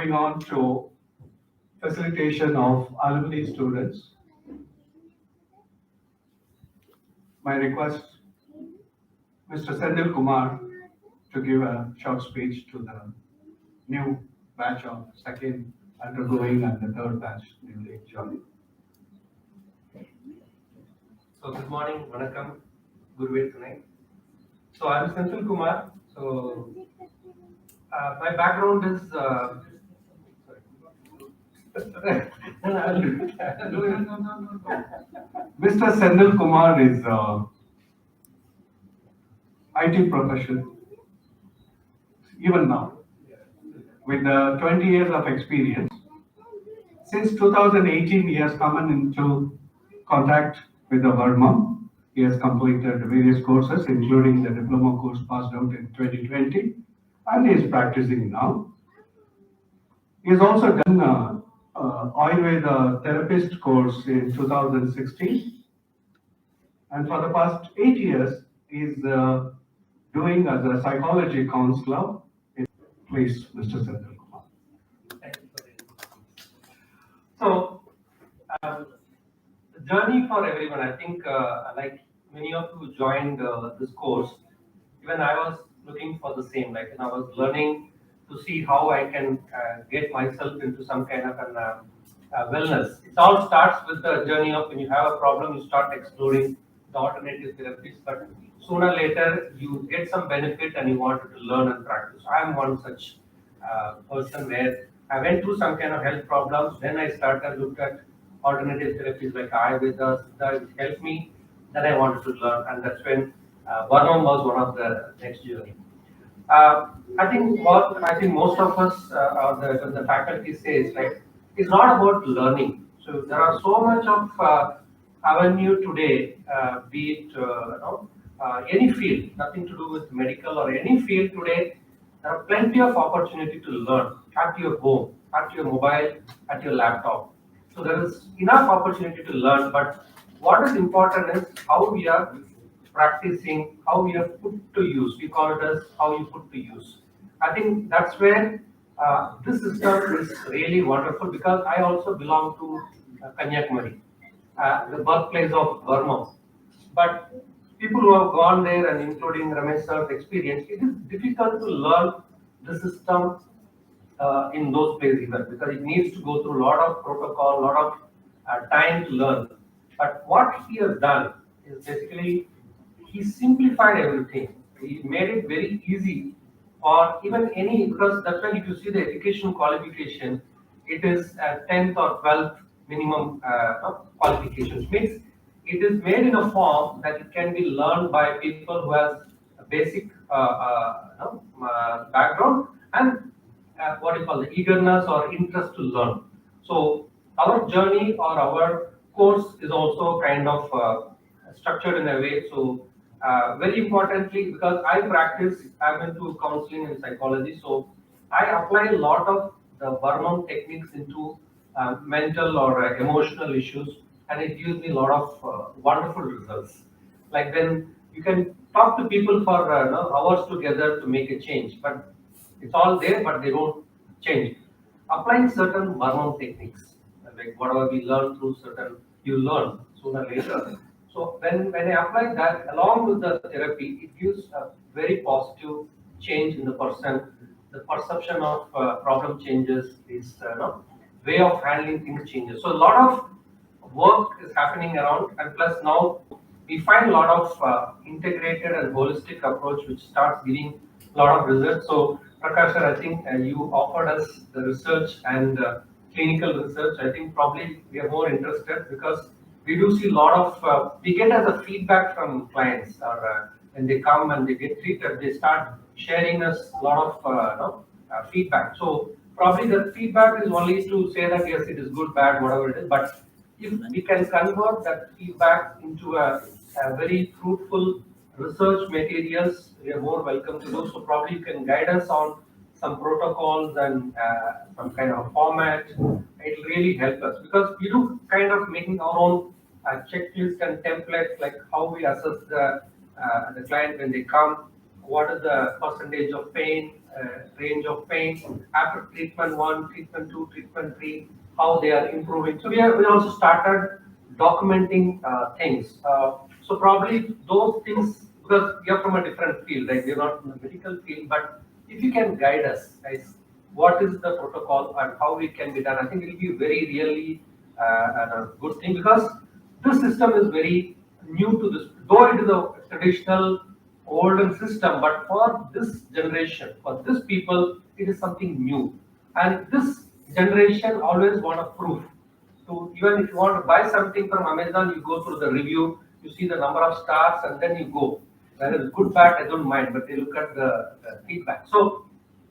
moving on to facilitation of alumni students. My request, Mr. Senthilkumar, to give a short speech to the new batch of second undergoing and the third batch newly joining. So good morning, Vanakkam, Guruvir Tunai. So I'm Senthilkumar. So my background is Mr. Senthilkumar is IT profession, even now, with 20 years of experience. Since 2018, he has come into contact with the Varmam. He has completed various courses, including the diploma course passed out in 2020, and he is practicing now. He has also done Ayurveda therapist course in 2016, and for the past 8 years, he is doing as a psychology counselor. Please, Mr. Senthilkumar. Thank you for it. So the journey for everyone. I think like many of you joined this course. Even I was looking for the same. Like I was learning to see how I can get myself into some kind of an wellness. It all starts with the journey of when you have a problem, you start exploring the alternative therapies, but sooner or later you get some benefit and you wanted to learn and practice. I am one such person where I went through some kind of health problems. Then I started looked at alternative therapies like Ayurveda, that helped me. Then I wanted to learn, and that's when Varmam was one of the next journey. I think what I think most of us or the faculty says like it's not about learning. So there are so much of avenue today, be it any field, nothing to do with medical or any field today. There are plenty of opportunity to learn at your home, at your mobile, at your laptop. So there is enough opportunity to learn, but what is important is how we are practicing, how we are put to use. We call it as how you put to use. I think that's where this system is really wonderful because I also belong to Kanyakumari, the birthplace of Varmam. But people who have gone there and including Ramesh sir's experience, it is difficult to learn the system in those places even because it needs to go through a lot of protocol, a lot of time to learn. But what he has done is basically he simplified everything. He made it very easy for even any because that's why if you see the education qualification, it is 10th or 12th minimum qualifications. Means it is made in a form that it can be learned by people who has a basic background and what you call the eagerness or interest to learn. So our journey or our course is also kind of structured in a way. So very importantly, because I practice, I'm into counseling and psychology, so I apply a lot of the Varmam techniques into mental or emotional issues, and it gives me a lot of wonderful results. Like when you can talk to people for hours together to make a change, but it's all there, but they don't change. Applying certain Varmam techniques, like whatever we learn through certain, you learn sooner or later. So when I apply that along with the therapy, it gives a very positive change in the person. The perception of problem changes, his way of handling things changes. So a lot of work is happening around, and plus now we find a lot of integrated and holistic approach which starts giving a lot of results. So Prakash sir, I think you offered us the research and clinical research. I think probably we are more interested because we do see a lot of we get as a feedback from clients or when they come and they get treated, they start sharing us a lot of feedback. So probably the feedback is only to say that yes, it is good, bad, whatever it is. But if we can convert that feedback into a very fruitful research materials, we are more welcome to do. So probably you can guide us on some protocols and some kind of format. It will really help us because we do kind of making our own checklist and templates like how we assess the client when they come, what is the percentage of pain, range of pain after treatment 1, treatment 2, treatment 3, how they are improving. So we also started documenting things. So probably those things, because we are from a different field, right? We are not in the medical field, but if you can guide us, guys, what is the protocol and how it can be done, I think it will be very really a good thing, because this system is very new to this, though it is a traditional olden system, but for this generation, for this people, it is something new. And this generation always want a proof. To even if you want to buy something from Amazon, you go through the review, you see the number of stars, and then you go. Whether it's good, bad, I don't mind, but they look at the feedback. So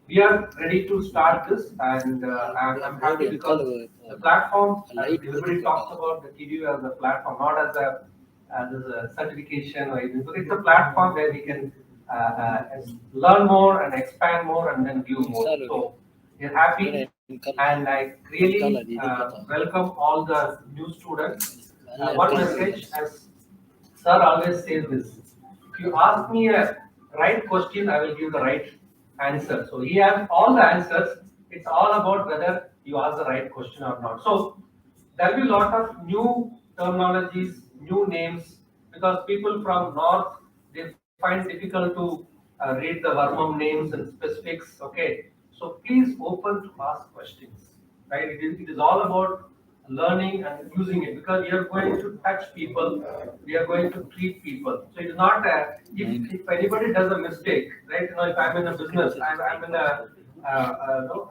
we are ready to start this, and I'm happy because the platform, everybody talks about the TDU as a platform, not as a certification or anything. So it's a platform where we can learn more and expand more and then give more. So we're happy, and I really welcome all the new students. One message, as Sir always says this: if you ask me a right question, I will give the right answer. So he has all the answers. It's all about whether you ask the right question or not. So there will be a lot of new terminologies, new names, because people from north, they find difficult to read the Varmam names and specifics. Okay, so please open to ask questions. Right? It is all about learning and using it, because we are going to touch people, we are going to treat people. So it's not if anybody does a mistake, right? If I'm in a business, I'm in a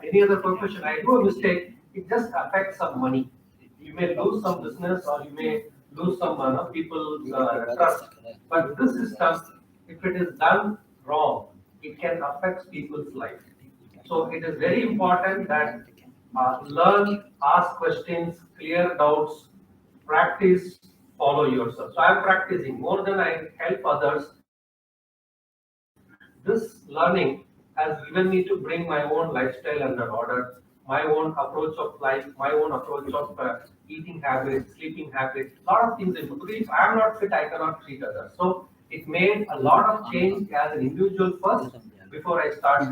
any other profession, I do a mistake, it just affects some money. You may lose some business, or you may lose some people's trust. But this system, if it is done wrong, it can affect people's life. So it is very important that learn, ask questions, clear doubts, practice, follow yourself. So I'm practicing more than I help others. This learning has given me to bring my own lifestyle under order, my own approach of life, my own approach of eating habits, sleeping habits, a lot of things. If I'm not fit, I cannot treat others. So it made a lot of change as an individual first before I start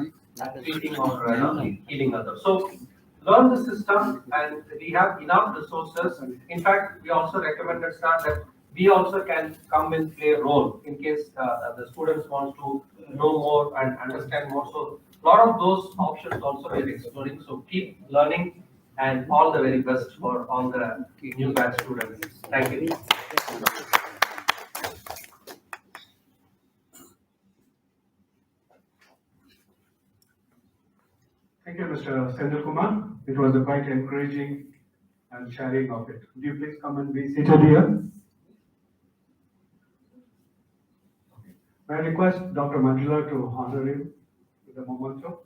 treating or healing others. So learn the system, and we have enough resources. In fact, we also recommended staff that we also can come and play a role in case the students want to know more and understand more. So a lot of those options also we're exploring. So keep learning, and all the very best for all the new batch students. Thank you. Thank you, Mr. Senthilkumar. It was a quite encouraging and sharing of it. Would you please come and be seated here? May I request Dr. Manjula to honor him with a memento?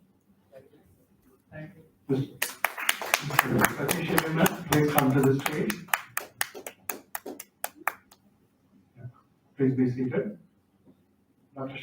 Thank you. Mr. Satish Shettinar, please come to the stage. Please be seated. Dr.